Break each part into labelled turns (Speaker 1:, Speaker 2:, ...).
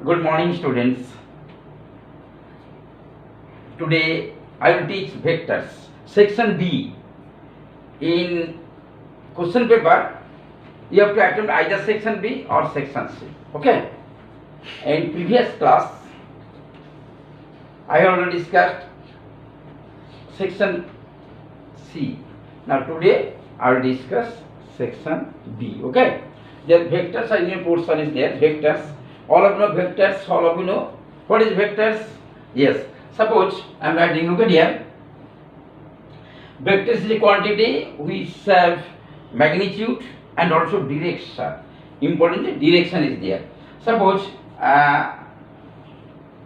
Speaker 1: Good morning, students. Today I will teach vectors. Section B. In question paper, you have to attempt either section B or section C. Okay. In previous class, I already discussed section C. Now today I will discuss section B. Okay. There vectors are in your portion is there. Vectors. All of you know vectors. All of you know what is vectors? Yes. Suppose I am writing. Look at here. Vectors is a quantity which have magnitude and also direction. Important direction is there. Suppose A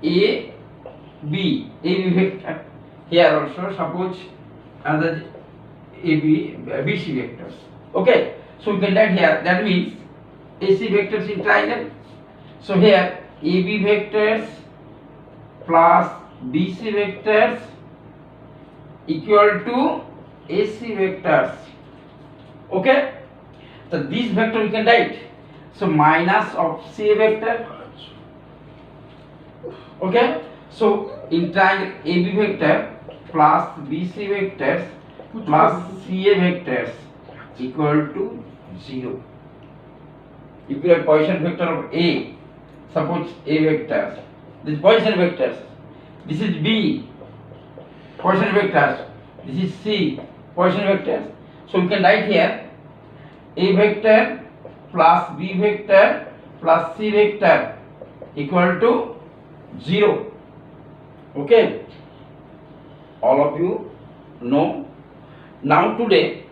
Speaker 1: B vector. Here also suppose another BC vectors. Okay. So we can write here. That means AC vectors in triangle. So here AB vectors plus BC vectors equal to AC vectors. Okay. So this vector we can write. So minus of CA vector. Okay. So in triangle AB vector plus BC vectors plus CA vectors equal to 0. If you have position vector of A, suppose A vectors, this is position vectors, this is B, position vectors, this is C, position vectors. So we can write here A vector plus B vector plus C vector equal to 0. Okay. All of you know. Now today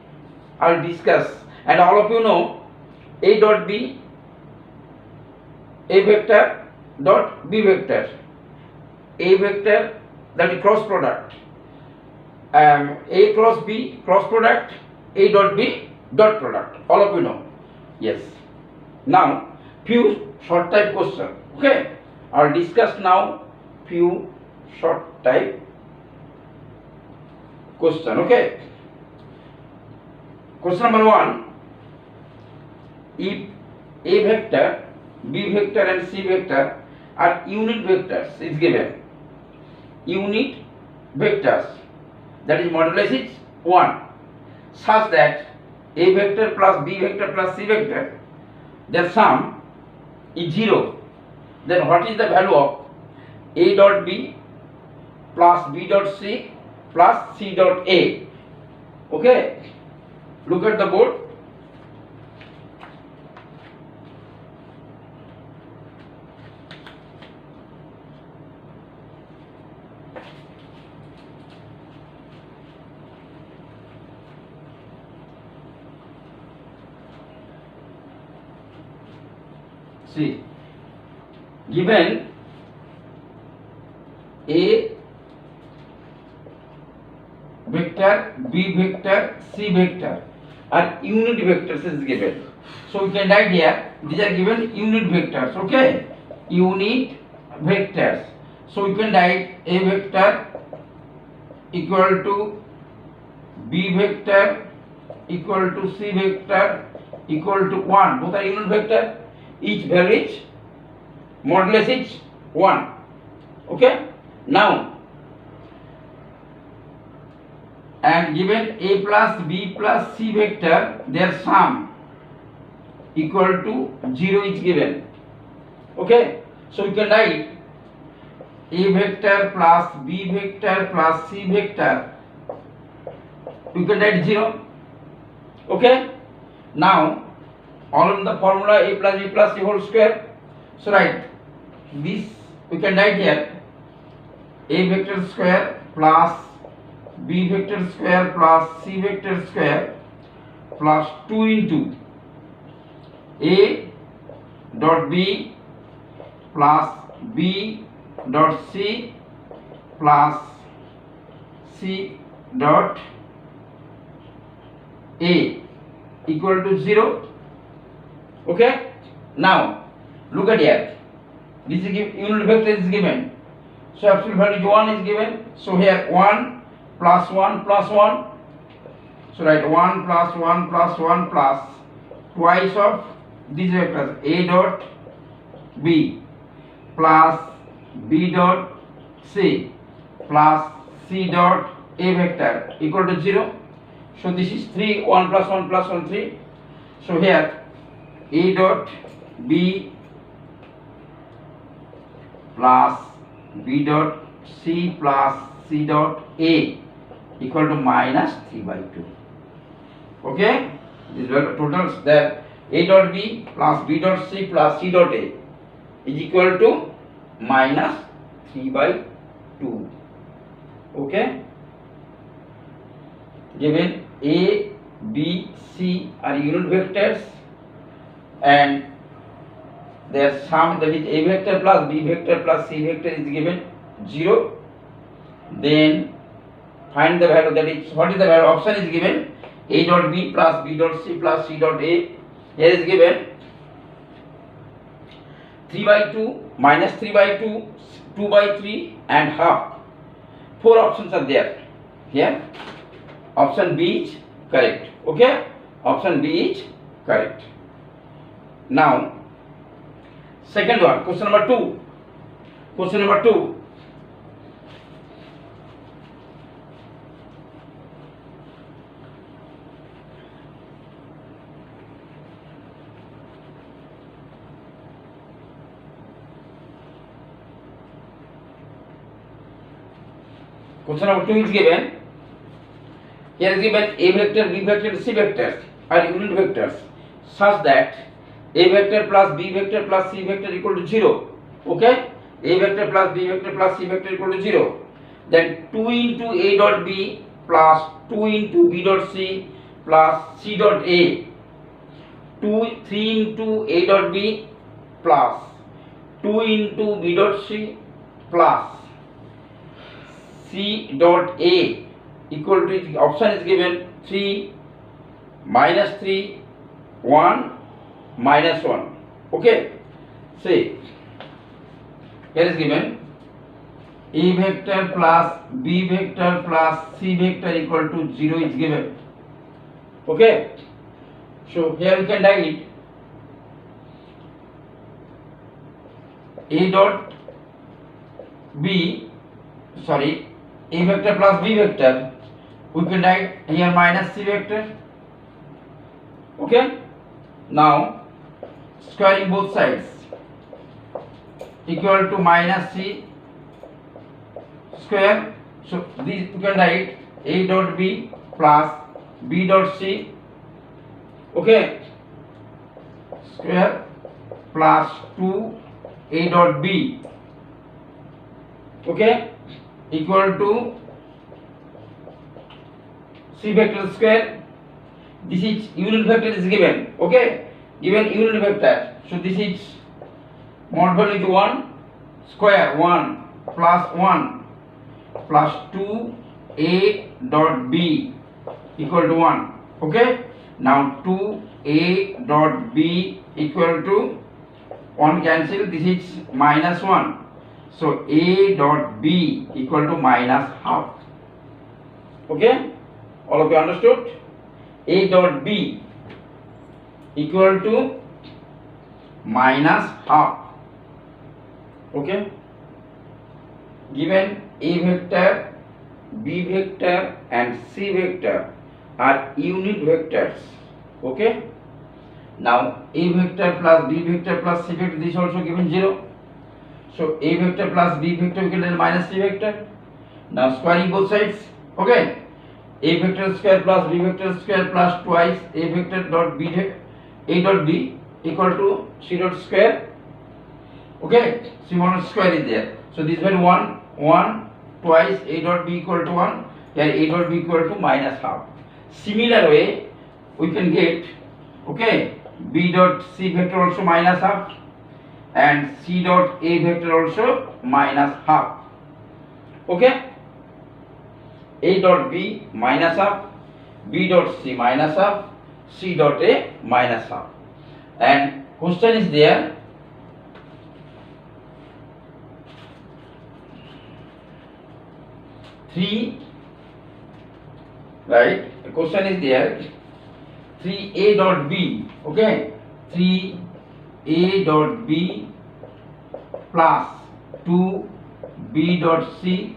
Speaker 1: I will discuss, and all of you know A dot B, A vector dot B vector, A vector, that is cross product, A cross B cross product, A dot B dot product. All of you know. Yes. Now few short type question. Okay. I will discuss now few short type question. Okay. Question number 1. If A vector, B vector and C vector are unit vectors, is given. Unit vectors, that is modulus is 1, such that A vector plus B vector plus C vector, their sum is 0. Then what is the value of A dot B plus B dot C plus C dot A? Okay. Look at the board. See, given A vector, B vector, C vector are unit vectors is given. So we can write here, these are given unit vectors. Okay, unit vectors. So we can write A vector equal to B vector equal to C vector equal to 1. Both are unit vector. Each value is modulus is 1. Okay. Now, and given A plus B plus C vector, their sum equal to 0 is given. Okay. So we can write A vector plus B vector plus C vector, we can write 0. Okay. Now all in the formula A plus B plus C whole square. So write this, we can write here A vector square plus B vector square plus C vector square plus 2 into A dot B plus B dot C plus C dot A equal to 0. Okay. Now look at here. This is unit vector is given. So absolute value 1 is given. So here 1 plus 1 plus 1. So write 1 plus 1 plus 1 plus twice of these vectors A dot B plus B dot C plus C dot A vector equal to 0. So this is 3, 1 plus 1 plus 1, 3. So here A dot B plus B dot C plus C dot A equal to minus 3 by 2. Okay, these were totals that A dot B plus B dot C plus C dot A is equal to minus 3 by 2. Okay, given A, B, C are unit vectors and their sum, that is A vector plus B vector plus C vector, is given 0. Then find the value, that is what is the value. Option is given A dot B plus B dot C plus C dot A. Here is given 3 by 2, minus 3 by 2, 2 by 3 and half. 4 options are there. Here option B is correct. Okay, option B is correct. Now second one, question number 2. Question number 2. Question number 2 is given. Here is given A vector, B vector, C vectors are unit vectors such that A vector plus B vector plus C vector equal to 0. Okay, A vector plus B vector plus C vector equal to 0. Then 2 into A dot B plus 2 into B dot C plus C dot A. 3 into A dot B plus 2 into B dot C plus C dot A equal to, the option is given 3, minus 3, 1, minus 1. Okay, say here is given A vector plus B vector plus C vector equal to 0 is given. Okay, so here we can write A dot B, sorry, A vector plus B vector, we can write here minus C vector. Okay, now squaring both sides equal to minus C square. So this we can write A dot B plus B dot C, okay, square plus 2 A dot B, okay, equal to C vector square. This is unit vector is given. Okay, given unit vector. So this is mod value to 1 square 1 plus 1 plus 2 A dot B equal to 1. Okay, now 2 A dot B equal to 1 cancel. This is minus 1. So A dot B equal to minus half. Okay, all of you understood? A dot B equal to minus half. Okay, given A vector, B vector and C vector are unit vectors. Okay, now A vector plus B vector plus C vector, this also given 0. So A vector plus B vector we can write minus C vector. Now squaring both sides. Okay, A vector square plus B vector square plus twice A vector dot B, A dot B equal to C dot square. Okay, C1 square is there. So this one 1 twice A dot B equal to 1. Here A dot B equal to minus half. Similar way we can get, okay, B dot C vector also minus half and C dot A vector also minus half. Okay, A dot B minus half, B dot C minus half, C dot A minus half. And question is there, right? The question is there 3A dot B, okay, 3A dot B plus 2b dot c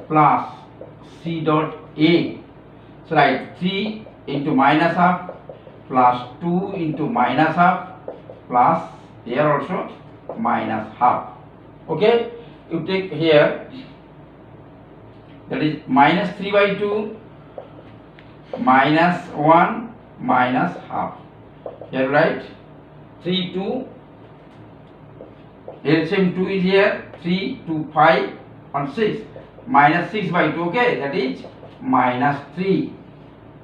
Speaker 1: plus c dot a. So write 3 into minus half plus 2 into minus half plus here also minus half. Okay, you take here, that is minus 3 by 2 minus 1 minus half. Here write 3 2, LCM 2 is here, 3 2 5 and 6, minus 6 by 2. Okay, that is minus 3.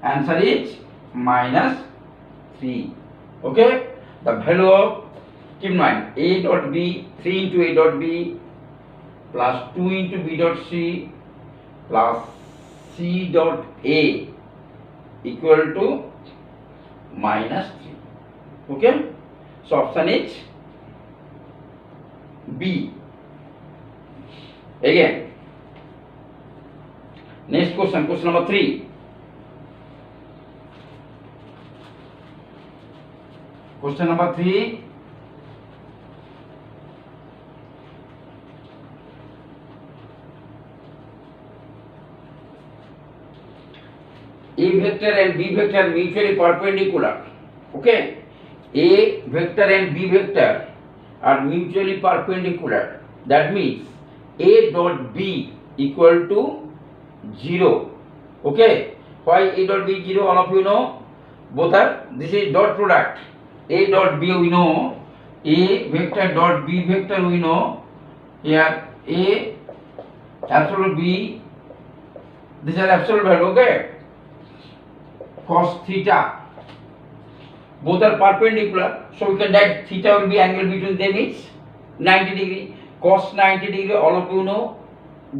Speaker 1: Answer is minus 3. Okay, the value of, keep in mind, a dot b, 3 into a dot b plus 2 into b dot c plus c dot a equal to minus 3. Okay, so option is B. Again, next question, question number 3. Question number 3. A vector and B vector mutually perpendicular. Okay, A vector and B vector are mutually perpendicular. That means A dot B equal to 0. Okay, why A dot B 0? All of you know. Both are, this is dot product. A dot B we know, A vector dot B vector we know. Here A absolute B, these are absolute value. Okay, cos theta, both are perpendicular, so we can write theta will be angle between them is 90 degree. Cos 90 degree, all of you know,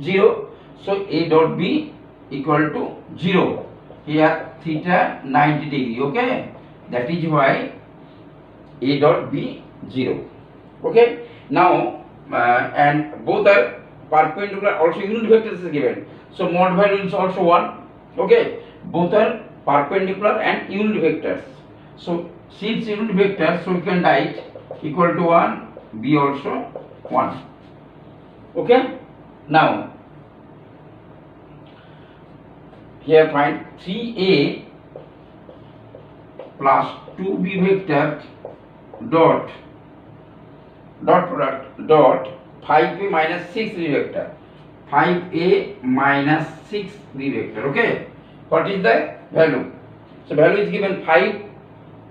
Speaker 1: 0. So A dot B equal to 0. Here theta 90 degree. Okay, that is why A dot B 0. Okay, now and both are perpendicular. Also unit vectors is given, so mod value is also 1. Okay, both are perpendicular and unit vectors. So since unit vectors, so we can write equal to 1, B also 1. Okay, now here find 3A plus 2B vector dot product dot 5A minus 6B vector, 5A minus 6B vector. Okay, what is the value? So value is given 5,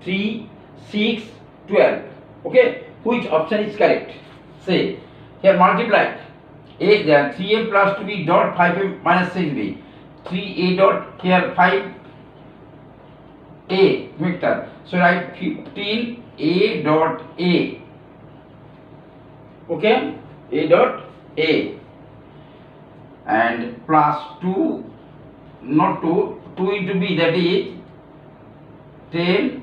Speaker 1: 3, 6, 12. Okay, which option is correct? Say here multiply A there 3A plus 2B dot 5A minus 6B, 3A dot here 5A vector. So write 15A dot A. Okay, A dot A and plus 2, not 2, 2 into B, that is 10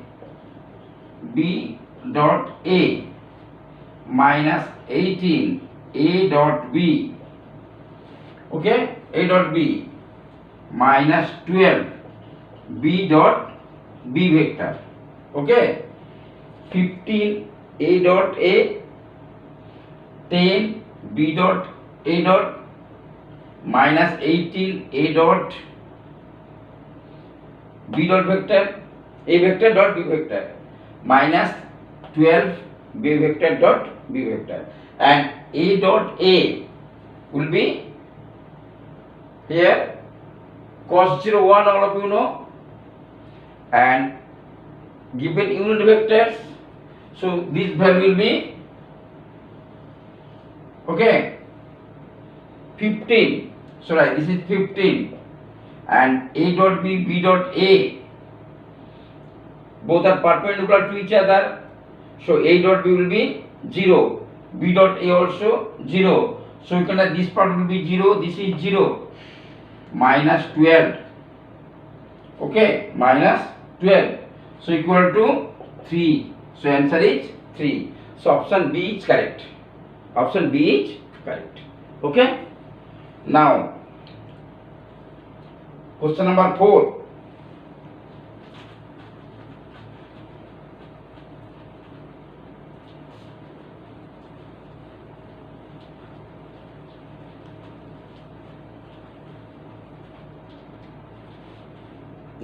Speaker 1: B dot A minus 18 A dot B. Okay, A dot B minus 12 B dot B vector. Okay, 15 A dot A, 10 B dot A dot minus 18 A dot B dot vector, A vector dot B vector minus 12 B vector dot B vector, and A dot A will be here cos 0 1, all of you know, and given unit vectors, so this value will be okay 15. So right, this is 15 and A dot B, B dot A, both are perpendicular to each other, so A dot B will be 0, B dot A also 0. So you can have this part will be 0, this is 0, minus 12. Okay, minus 12. So equal to 3. So answer is 3. So option B is correct. Option B is correct. Okay. Now question number 4.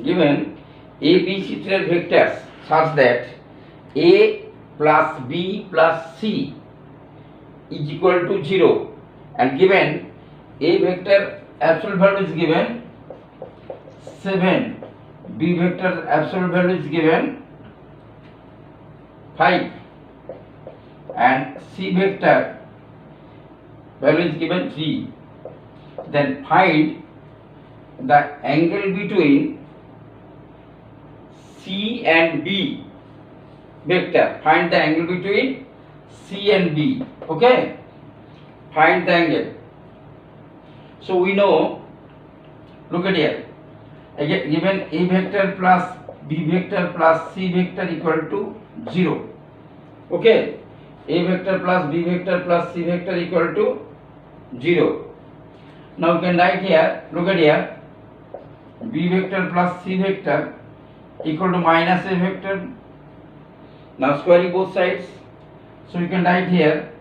Speaker 1: given A, B, C vectors such that A plus B plus C is equal to 0, and given A vector absolute value is given 7, B vector absolute value is given 5, and C vector value is given 3, then find the angle between C and B vector. Find the angle between C and B. Okay, find the angle. So we know, look at here, again given A vector plus B vector plus C vector equal to 0. Okay, A vector plus B vector plus C vector equal to 0. Now you can write here, look at here, B vector plus C vector equal to minus A vector. Now squaring both sides, so you can write here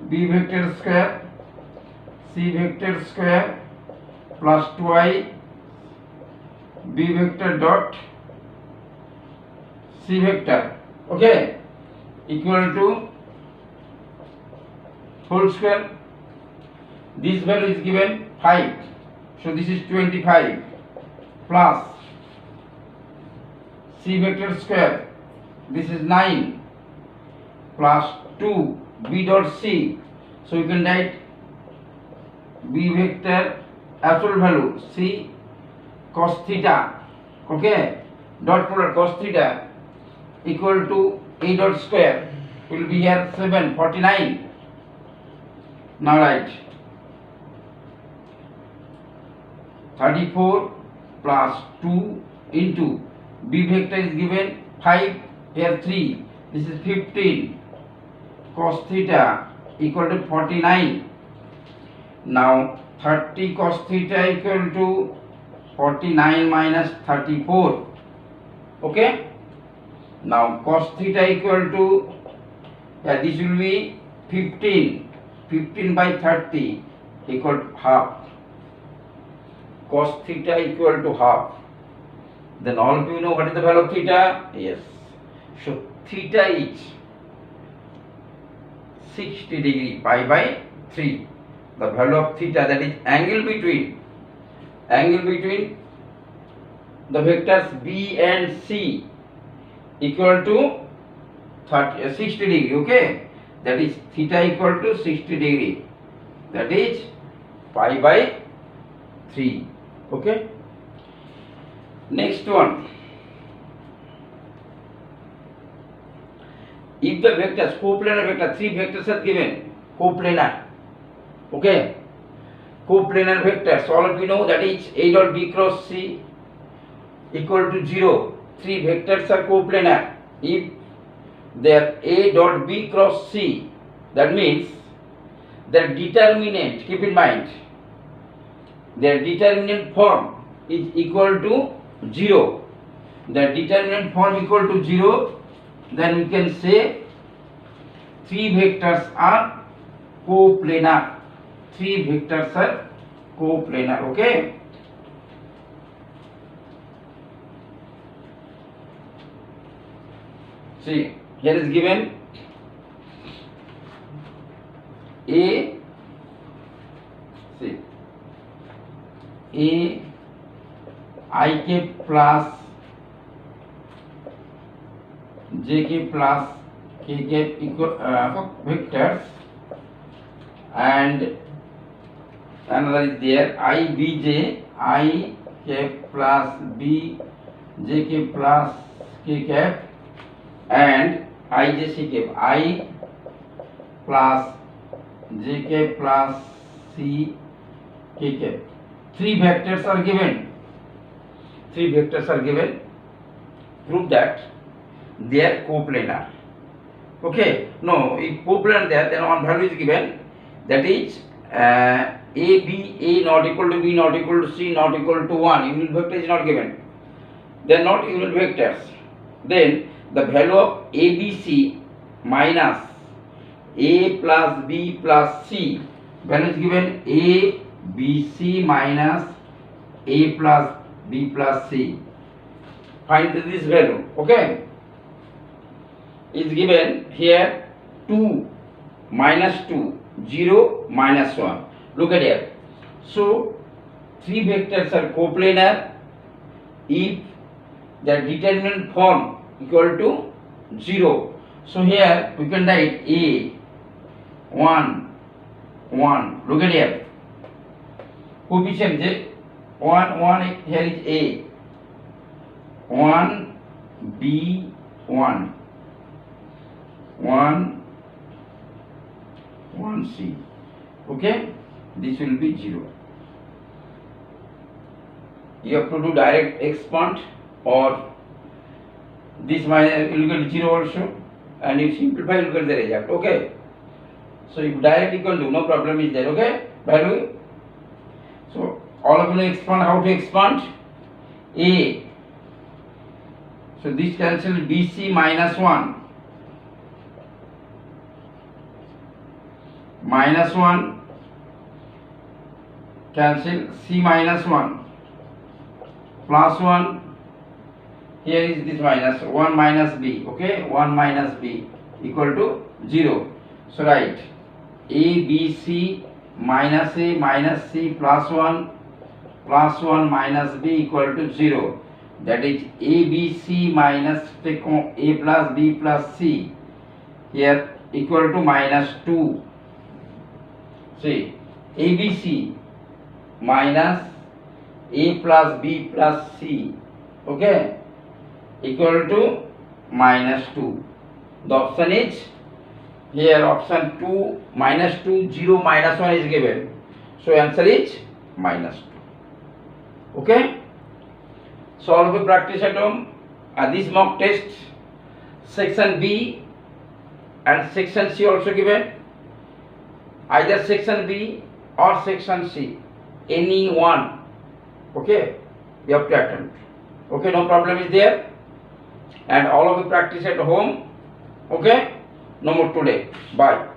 Speaker 1: B vector square C vector square plus 2i B vector dot C vector, okay, equal to whole square. This value is given 5, so this is 25 plus C vector square, this is 9 plus 2 B dot C, so you can write B vector absolute value C cos theta, okay, dot product cos theta equal to A dot square will be here 7, 49. Now write 34 plus 2 into B vector is given 5, here 3, this is 15 cos theta equal to 49. Now 30 cos theta equal to 49 minus 34, okay. Now cos theta equal to, this will be 15 by 30 equal to half. Cos theta equal to half. Then all of you know what is the value of theta? Yes. So theta is 60 degree, pi by 3. The value of theta, that is angle between the vectors B and C equal to 60 degree, okay. That is theta equal to 60 degree. That is pi by 3. Okay. Next one. If the vectors, coplanar vector, 3 vectors are given, coplanar. Okay. Coplanar vectors, all of you know, that is A dot B cross C equal to 0. 3 vectors are coplanar. If they are A dot B cross C, that means their determinant, keep in mind, their determinant form is equal to 0. Their determinant form equal to 0, then we can say 3 vectors are coplanar. 3 vectors are coplanar, okay. See, here is given A, see, A I k plus j k plus k k equal vectors, and another is there I b j I k plus b j k plus k cap, and I j c cap I plus j k plus c k cap. 3 vectors are given. 3 vectors are given. Prove that they are coplanar. Okay. No, if coplanar there, then one value is given. That is A B A not equal to B not equal to C not equal to 1. Unit vector is not given. They are not unit vectors. Then the value of A B C minus A plus B plus C, value is given A B C minus A plus B plus C. find this value. Okay, is given here 2 minus 2, 0 minus 1. Look at here. So three vectors are coplanar if their determinant form equal to 0. So here we can write A 1 1. Look at here. Coefficient J 1 1, here is A 1 B 1 1 1 C. Okay, this will be 0. You have to do direct expand, or this minus you will get 0 also, and if simplify you will get the result. Okay, so if direct you can do, no problem is there. Okay, value. So all of you know expand, how to expand A. So this cancel BC minus 1 minus 1 cancel C minus 1 plus 1, here is this minus 1 minus B. Okay, 1 minus B equal to 0. So write A B C minus A minus C plus 1 minus B equal to 0. That is A B C minus A plus B plus C here equal to minus 2. See, A B C minus A plus B plus C, okay, equal to minus 2. The option is here option 2 minus 2, 0 minus 1 is given. So answer is minus 2. Okay. So all of you practice at home. This mock test, section B and section C also given. Either section B or section C, any one. Okay, you have to attempt. Okay, no problem is there. And all of you practice at home. Okay, no more today. Bye.